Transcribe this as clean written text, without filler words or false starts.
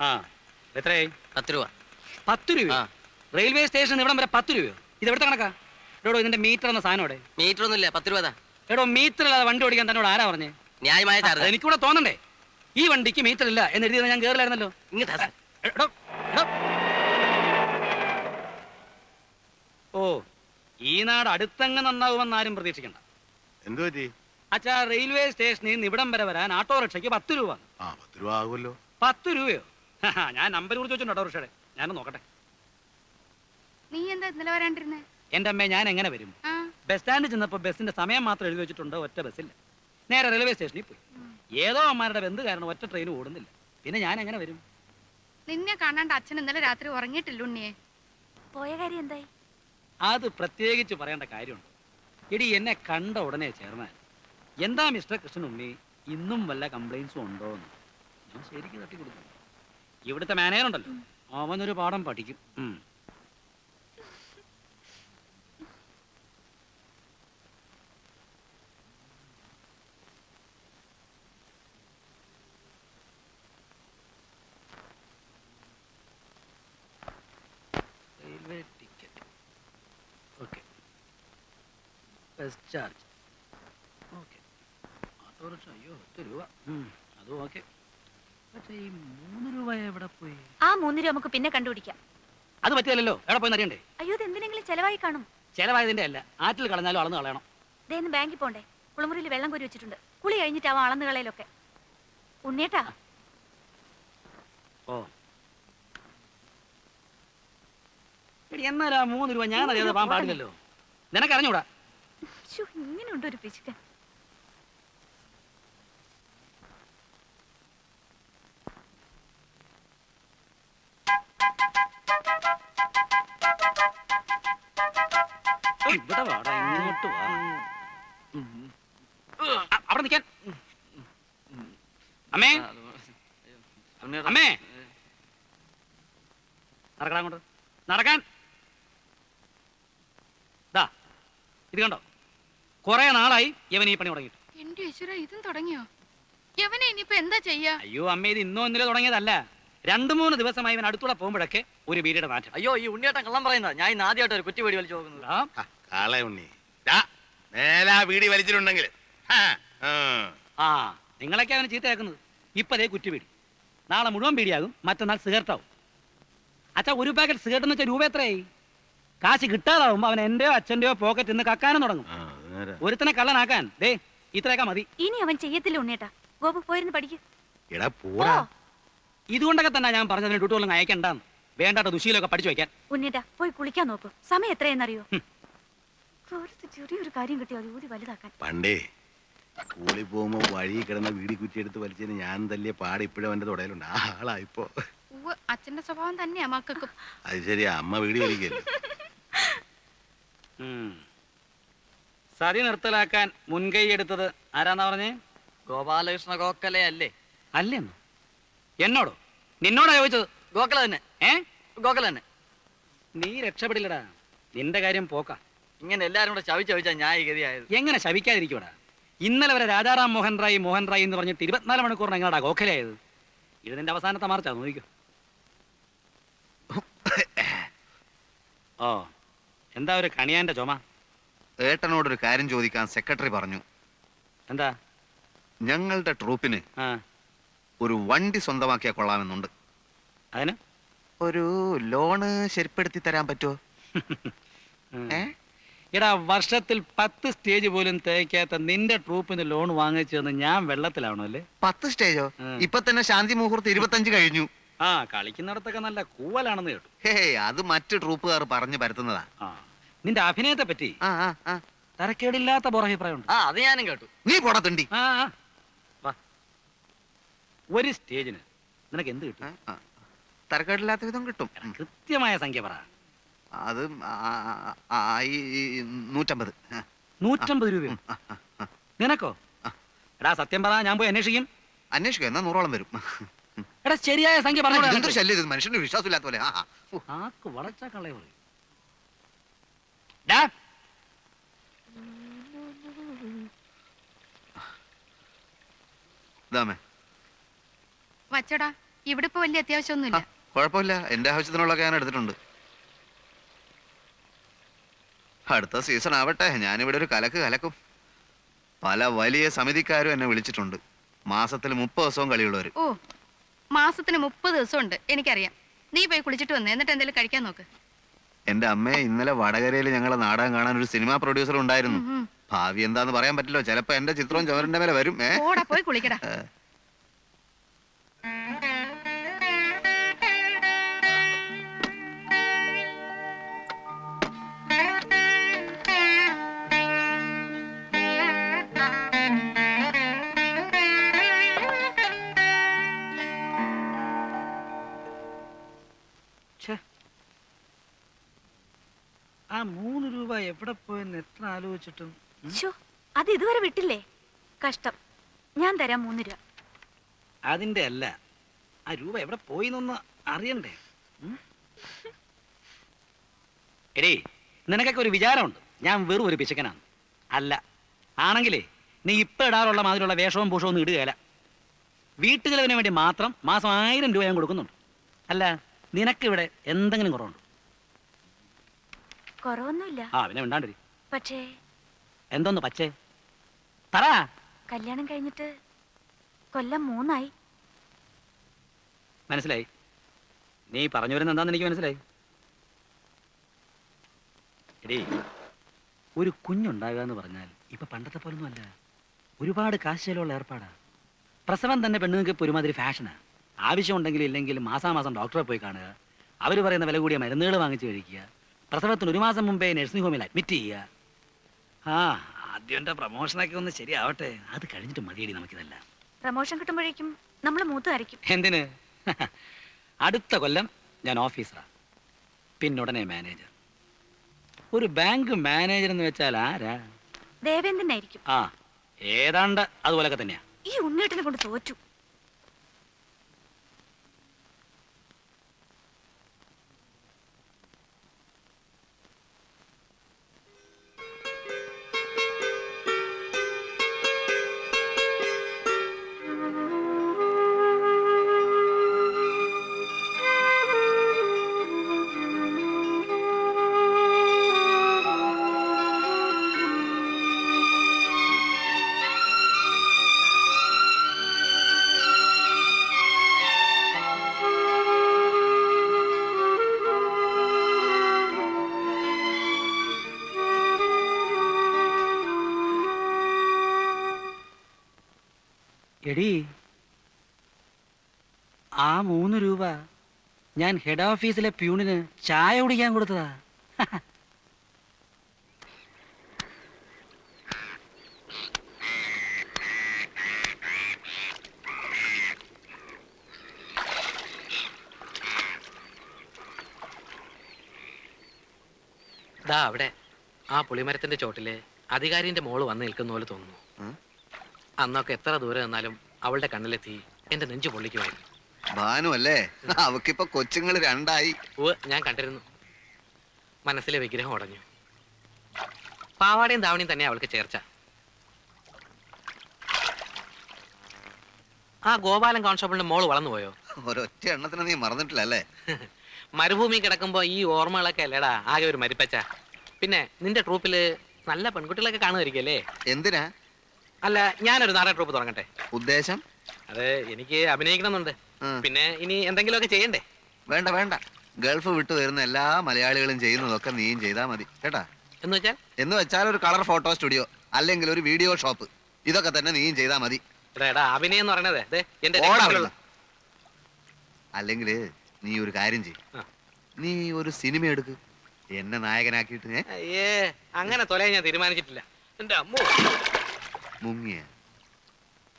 ആ എത്രയായി? 10 രൂപ. 10 രൂപ? റെയിൽവേ സ്റ്റേഷൻ ഇവിടം വരെ 10 രൂപയോ? ഇത് എവിടുത്തെ കണക്കാ? എടോ ഇതിന്റെ മീറ്റർ എന്ന സാധനം ഇവിടെ. മീറ്റർ ഒന്നുമില്ല, 10 രൂപ. എടോ മീറ്റർ ഇല്ലാതെ വണ്ടി ഓടിക്കാൻ തന്നോട് ആരാ പറഞ്ഞേ? ന്യായമായ ചാർജ്. എനിക്കൂടെ തോന്നണ്ടേ? ഈ വണ്ടിക്ക് മീറ്റർ ഇല്ല എന്ന് എഴുതിയത് ഞാൻ കേറില്ലായിരുന്നല്ലോ. ഇങ്ങോട്ടാ. ഓ, ഈ നാട് അടുത്തങ്ങ് നന്നാവുമെന്ന് ആരും പ്രതീക്ഷിക്കണ്ട. എന്തു പറ്റി? അച്ഛാ, റെയിൽവേ സ്റ്റേഷനിൽ നിന്ന് ഇവിടം വരെ വരാൻ ഓട്ടോറിക്ഷയ്ക്ക് 10 രൂപ. 10 രൂപ ആകുമല്ലോ. 10 രൂപയോ? ഞാൻ നമ്പർ കുറിച്ച് വെച്ചിട്ടുണ്ട് ഓട്ടോറിക്ഷയുടെ. ഞാനൊന്ന് നോക്കട്ടെ. നീ എന്താ ഇന്നലെ വരാണ്ടിരുന്നേ? എന്റെ അമ്മ, ഞാൻ എങ്ങനെ വരും? ബസ് സ്റ്റാൻഡിൽ ചെന്നപ്പോ ബസിന്റെ സമയം മാത്രം എഴുതി വെച്ചിട്ടുണ്ട്, ഒറ്റ ബസ്സില്ല. നേരെ റെയിൽവേ സ്റ്റേഷനിൽ പോയി. ഏതോ അമ്മമാരുടെ ബന്ധു കാരണം ഒറ്റ ട്രെയിൻ ഓടുന്നില്ല. പിന്നെ ഞാൻ എങ്ങനെ വരും? നിന്നെ കാണാണ്ട് അച്ഛൻ ഇന്നലെ രാത്രി ഉറങ്ങിയിട്ടില്ല ഉണ്ണിയെ. പോയ കാര്യം എന്തായി? അത് പ്രത്യേകിച്ച് പറയേണ്ട കാര്യമുണ്ട്. എടി, എന്നെ കണ്ട ഉടനെ ചേർന്നാൽ എന്താ മിസ്റ്റർ കൃഷ്ണനുണ്ണി, ഇന്നും വല്ല കംപ്ലൈൻസും ഉണ്ടോ എന്ന് ഞാൻ ശരിക്കും തട്ടി കൊടുക്കും. ഇവിടുത്തെ മാനേജർ ഉണ്ടല്ലോ, അവനൊരു പാഠം പഠിക്കും. Railway ticket okay, bus charge okay, autorickshaw അയ്യോ 10 രൂപ, അതും ഓക്കെ. പക്ഷേ ഈ 3 രൂപ എവിടെ പോയി? ആ 3 രൂപ നമുക്ക് പിന്നെ കണ്ടുപിടിക്കാം. അത് പറ്റിയല്ലോ, എവിടെ പോയി അറിയണ്ടേ? അയ്യോ, ഇത് എന്തിനെങ്കിലും ചെലവായി കാണും. ചെലവായതിന്റെ അല്ല, ആറ്റിൽ കളഞ്ഞാലും അളന്ന് കളയണം. ഇതേന്ന് ബാങ്കിൽ പോണ്ടേ? കുളിമുറിയിൽ വെള്ളം കോരി വെച്ചിട്ടുണ്ട്. കുളി കഴിഞ്ഞിട്ടാവും അളന്ന് കളയിലൊക്കെ. ഉണ്ണിയേട്ടാ. ഓ, എന്നാലാ 3 രൂപ ഞാൻ അറിയാതെ പോകാൻ പാടില്ലല്ലോ. നിനക്കറിഞ്ഞൂടാ? ഇങ്ങനെയുണ്ട് ഒരു പിശുക്കൻ. ഇവിടെ വാടാ, ഇങ്ങോട്ട് വാ. അവിടെ നിൽക്കാൻ. അമ്മേ, അമ്മേ, നടക്കാൻ അങ്ങോട്ട്, നടക്കാൻ. ഇത് കണ്ടോ, കുറെ നാളായി യവൻ ഈ പണി തുടങ്ങിയിട്ട്. എന്റെ ഈശ്വര, ഇതും തുടങ്ങിയോ? യവനെ ഇനിയിപ്പോ എന്താ ചെയ്യാ? അയ്യോ അമ്മ, ഇത് ഇന്നോ ഇന്നലെ തുടങ്ങിയതല്ല. 2-3 ദിവസമായി ഇവൻ അടുത്തൂടെ പോകുമ്പോഴൊക്കെ ഒരു ബീഡിയുടെ നാറ്റം. അയ്യോ, ഈ ഉണ്ണിയേട്ടൻ കള്ളം പറയുന്നത്. ഞാൻ ഇന്ന് ആദ്യമായിട്ട് ഒരു കുറ്റി വീടി വലിച്ചു നോക്കുന്നത്. ഉണ്ണി മേലാ വീടി വലിച്ചിട്ടുണ്ടെങ്കിൽ നിങ്ങളൊക്കെ അവന് ചീത്തയാക്കുന്നത്. ഇപ്പതേ കുറ്റിപീടി, നാളെ മുഴുവൻ പീടിയാകും, മറ്റന്നാൾ സിഗരറ്റാവും. അച്ഛാ, ഒരു പാക്കറ്റ് സിഗരറ്റ് എന്ന് വെച്ചാൽ രൂപ എത്രയായി? കാശ് കിട്ടാതാവുമ്പോ അവൻ എന്റെയോ അച്ഛന്റെയോ പോക്കറ്റ് നിന്ന് കക്കാനും തുടങ്ങും. ഒരുത്തനെ കള്ളനാക്കാൻ ദേ ഇത്രയൊക്കെ മതി. ഇനി അവൻ ചെയ്യത്തില്ല ഉണ്ണിയേട്ടാ. ഗോപു പോയിരുന്നു പഠിക്കും. ഇതുകൊണ്ടൊക്കെ തന്നെ ഞാൻ പറഞ്ഞതിന് ഡ്യൂട്ടികളും അയക്കണ്ടെന്ന്. വേണ്ടാത്ത ദുശീലൊക്കെ പഠിച്ചു വെക്കാൻ. ഉണ്ണിയേട്ടാ, പോയി കുളിക്കാൻ നോക്കൂ. സമയം എത്രയെന്നറിയോ? ചെറിയൊരു കാര്യം കിട്ടിയോ അത് ഊതി വലുതാക്കാൻ. പണ്ടേ സ്കൂളിൽ പോകുമ്പോ വഴി കിടന്ന വീടി കുറ്റിയെടുത്ത് വലിച്ചതിന് ഞാൻ തല്ലിയ പാട് ഇപ്പോഴും അവന്റെ തുടയിലുണ്ട്. ആ ആളായിപ്പോ അച്ഛന്റെ സ്വഭാവം തന്നെയാ മക്കൾക്കും. അത് ശരിയാ, അമ്മ വീടി വലിക്കല്ലോ. സതി നിർത്തലാക്കാൻ മുൻകൈ എടുത്തത് ആരാന്നാ പറഞ്ഞേ? ഗോപാലകൃഷ്ണ ഗോഖലെ അല്ലേ? അല്ലെന്നോ? എന്നോടോ? നിന്നോടാ ചോദിച്ചത്? ഗോഖലെ തന്നെ. ഗോഖലെ തന്നെ. നീ രക്ഷപ്പെടില്ലടാ, നിന്റെ കാര്യം പോക്കാ. ഇങ്ങനെ എല്ലാരും കൂടെ ചവിച്ചാ ഞാൻ ഈ ഗതിയായത്. എങ്ങനെ ശവിക്കാതിരിക്കൂടാ? ഇന്നലെ വരെ രാജാറാം മോഹൻ റായ് എന്ന് പറഞ്ഞിട്ട് 24 മണിക്കൂറിന് എങ്ങനെയാ ഗോഖലയായത്? ഇത് നിന്റെ അവസാനത്തെ മാർച്ചാ, നോക്കിക്കോ. ഓ, എന്താ ഒരു കണിയാന്റെ ചുമ? ഏട്ടനോടൊരു കാര്യം ചോദിക്കാൻ സെക്രട്ടറി പറഞ്ഞു. എന്താ? ഞങ്ങളുടെ ട്രൂപ്പിന് ഒരു വണ്ടി സ്വന്തമാക്കിയാ കൊള്ളാമെന്നുണ്ട്. അതിന് ഒരു ലോണ് ശരിപ്പെടുത്തി തരാൻ പറ്റുമോ? എടാ, വർഷത്തിൽ 10 സ്റ്റേജ് പോലും തേക്കാത്ത നിന്റെ ട്രൂപ്പിന് ലോൺ വാങ്ങിച്ചെന്ന് ഞാൻ വെള്ളത്തിലാവണോ അല്ലേ? 10 സ്റ്റേജോ? ഇപ്പൊ തന്നെ ശാന്തി മുഹൂർത്ത് 25 കഴിഞ്ഞു. കളിക്കുന്നിടത്തൊക്കെ നല്ല കൂവലാണെന്ന് കേട്ടു. അത് മറ്റു ട്രൂപ്പുകാർ പറഞ്ഞു പരത്തുന്നതാ. നിന്റെ അഭിനയത്തെ പറ്റി തരക്കേടില്ലാത്ത പുറഭിപ്രായം. അത് ഞാനും കേട്ടു. നീ പോടത്തുണ്ടി. ഒരു സ്റ്റേജിന് നിനക്ക് എന്ത് കിട്ടും? തരക്കേടില്ലാത്ത വിധം കിട്ടും. കൃത്യമായ സംഖ്യ പറ. അത് 150. 150 രൂപയോ? നിനക്കോ? എടാ സത്യം പറ, ഞാൻ പോയി അന്വേഷിക്കും. അന്വേഷിക്കും, എന്നാ 100ഓളം വരും. എടാ ശരിയായ സംഖ്യ പറഞ്ഞു. ശല്യം, മനുഷ്യന് വിശ്വാസമില്ലാത്ത പോലെ. ആക്ക് വളച്ചാ കളയ പറയും. വച്ചടാ, ഇവിടെ ഇപ്പൊ വലിയ അത്യാവശ്യമൊന്നുമില്ല. കുഴപ്പമില്ല, എന്റെ ആവശ്യത്തിനുള്ളതൊക്കെ ഞാൻ എടുത്തിട്ടുണ്ട്. അടുത്ത സീസൺ ആവട്ടെ, ഞാനിവിടെ ഒരു കലക്ക് കലക്കും. പല വലിയ സമിതിക്കാരും എന്നെ വിളിച്ചിട്ടുണ്ട്. മാസത്തിൽ 30 ദിവസവും കളിയുള്ളവര്. ഓ, മാസത്തിന് 30 ദിവസം ഉണ്ട്, എനിക്കറിയാം. നീ പോയി കുളിച്ചിട്ട് വന്നേ, എന്നിട്ട് എന്തെങ്കിലും കഴിക്കാൻ നോക്ക്. എന്റെ അമ്മയെ ഇന്നലെ വടകരയിൽ ഞങ്ങളെ നാടകം കാണാൻ ഒരു സിനിമാ പ്രൊഡ്യൂസർ ഉണ്ടായിരുന്നു. ഉം. ഭാവി എന്താന്ന് പറയാൻ പറ്റില്ലോ, ചിലപ്പോ എന്റെ ചിത്രവും ചുവരിന്റെ മേലെ വരും. പോടാ, പോയി കുളിക്കടാ. ആ 3 രൂപ എവിടെ പോയെന്ന് എത്ര ആലോചിച്ചിട്ടും ശോ, അത് ഇതുവരെ വിട്ടില്ലേ? കഷ്ടം. ഞാൻ തരാം 3 രൂപ. അതിന്റെ അല്ല, ആ രൂപ എവിടെ പോയി എന്നൊന്ന് അറിയണ്ടേ? എടേ, നിനക്കൊക്കെ ഒരു വിചാരമുണ്ട് ഞാൻ വെറും ഒരു പിശുക്കനാണ്. അല്ല, ആണെങ്കിലേ നീ ഇപ്പൊ ഇടാറുള്ള മാതിരിയുള്ള വേഷവും പൂഷവും ഒന്നും ഇടുകയല്ല. വീട്ടുചെലവിന് വേണ്ടി മാത്രം മാസം 1000 രൂപ ഞാൻ കൊടുക്കുന്നുണ്ട്. അല്ല, നിനക്കിവിടെ എന്തെങ്കിലും കുറവുണ്ടോ? കുറവൊന്നുമില്ല. ആ, പിന്നെ മിണ്ടാണ്ടിരി. പക്ഷേ എന്തോന്ന് പച്ചേ പറ. കല്യാണം കഴിഞ്ഞിട്ട് കൊല്ലം 3 ആയി. മനസ്സിലായി. നീ പറഞ്ഞു വരുന്ന എന്താന്ന് എനിക്ക് മനസ്സിലായി. എടീ, ഒരു കുഞ്ഞുണ്ടാകുക എന്ന് പറഞ്ഞാൽ ഇപ്പൊ പണ്ടത്തെ പോലൊന്നും അല്ല. ഒരുപാട് കാശുള്ള ഏർപ്പാടാ. പ്രസവം തന്നെ പെണ്ണുങ്ങൾക്ക് ഇപ്പൊ ഒരുമാതിരി ഫാഷനാ. ആവശ്യമുണ്ടെങ്കിലും ഇല്ലെങ്കിലും മാസാമാസം ഡോക്ടറെ പോയി കാണുക, അവർ പറയുന്ന വില കൂടിയ മരുന്നുകൾ വാങ്ങിച്ച് കഴിക്കുക, പ്രസവത്തിന് 1 മാസം മുമ്പേ നഴ്സിംഗ് ഹോമിൽ അഡ്മിറ്റ് ചെയ്യുക. ആ, ആദ്യം എൻ്റെ പ്രമോഷനൊക്കെ ഒന്ന് ശരിയാവട്ടെ, അത് കഴിഞ്ഞിട്ട് മതിയടി നമുക്കിതല്ല. പ്രമോഷൻ കിട്ടുമ്പോഴേക്കും നമ്മൾ മൂത്തുകാരിക്കും. എന്തിന്? അടുത്ത കൊല്ലം ഞാൻ ഓഫീസറാ, പിന്നുടനെ മാനേജർ. ഒരു ബാങ്ക് മാനേജർ എന്ന് വെച്ചാൽ ആരാ? ദേവേന്ദ്രനായിരിക്കും. ആ, ഏതാണ്ട് അതുപോലൊക്കെ തന്നെയാ. ഈ ഉണ്ണേട്ടിനെ കൊണ്ട് തോറ്റു. എടീ, ആ 3 രൂപ ഞാൻ ഹെഡ് ഓഫീസിലെ പ്യൂണിന് ചായ കുടിക്കാൻ കൊടുത്തതാ. ദാ അവിടെ ആ പുളിമരത്തിന്റെ ചോട്ടില് അധികാരിന്റെ മോള് വന്ന് നിൽക്കുന്ന പോലെ തോന്നുന്നു. അന്നൊക്കെ എത്ര ദൂരെ നിന്നാലും അവളുടെ കണ്ണിലെത്തി എന്റെ നെഞ്ചു പൊള്ളിക്കുമായിരുന്നു. ഭാനു അല്ലേ? അവക്കിപ്പോ കൊച്ചുങ്ങൾ 2 ആയി. ഞാൻ കണ്ടിരുന്നു. മനസ്സിലെ വിഗ്രഹം ഉടഞ്ഞു. പാവാടയും ധാവണിയും തന്നെ അവൾക്ക് ചേർച്ച. ആ ഗോപാലൻ കോൺസ്റ്റബിളിന്റെ മോള് വളർന്നു പോയോ? ഒരൊറ്റ എണ്ണത്തിന് നീ മറന്നിട്ടില്ല അല്ലേ? മരുഭൂമി കിടക്കുമ്പോ ഈ ഓർമ്മകളൊക്കെ അല്ലേടാ ആകെ ഒരു മരിപ്പച്ച. പിന്നെ നിന്റെ ട്രൂപ്പില് നല്ല പെൺകുട്ടികളൊക്കെ കാണുമായിരിക്കല്ലേ? എന്തിനാ? അല്ല, ഞാനൊരു നാടക ട്രൂപ്പ് തുടങ്ങട്ടെ. ഉദ്ദേശം? അത് എനിക്ക് അഭിനയിക്കണമെന്നുണ്ട്. പിന്നെ ഇനി എന്തെങ്കിലുമൊക്കെ ചെയ്യണ്ടേ? വേണ്ട വേണ്ട, ഗൾഫ് വിട്ടു വരുന്ന എല്ലാ മലയാളികളും ചെയ്യുന്നതൊക്കെ നീയും ചെയ്താൽ മതി കേട്ടാ. എന്ന് വെച്ചാൽ ഒരു കളർ ഫോട്ടോ സ്റ്റുഡിയോ അല്ലെങ്കിൽ ഒരു വീഡിയോ ഷോപ്പ്, ഇതൊക്കെ തന്നെ നീയും ചെയ്താൽ മതി. അഭിനയം എന്ന് പറയണത് അല്ലെങ്കിൽ നീ ഒരു കാര്യം ചെയ്യും, നീ ഒരു സിനിമ എടുക്ക്, എന്നെ നായകനാക്കിയിട്ട്. അങ്ങനെ തൊലയാൻ ഞാൻ തീരുമാനിച്ചിട്ടില്ല. എന്റെ അമ്മോ, മുങ്ങിയ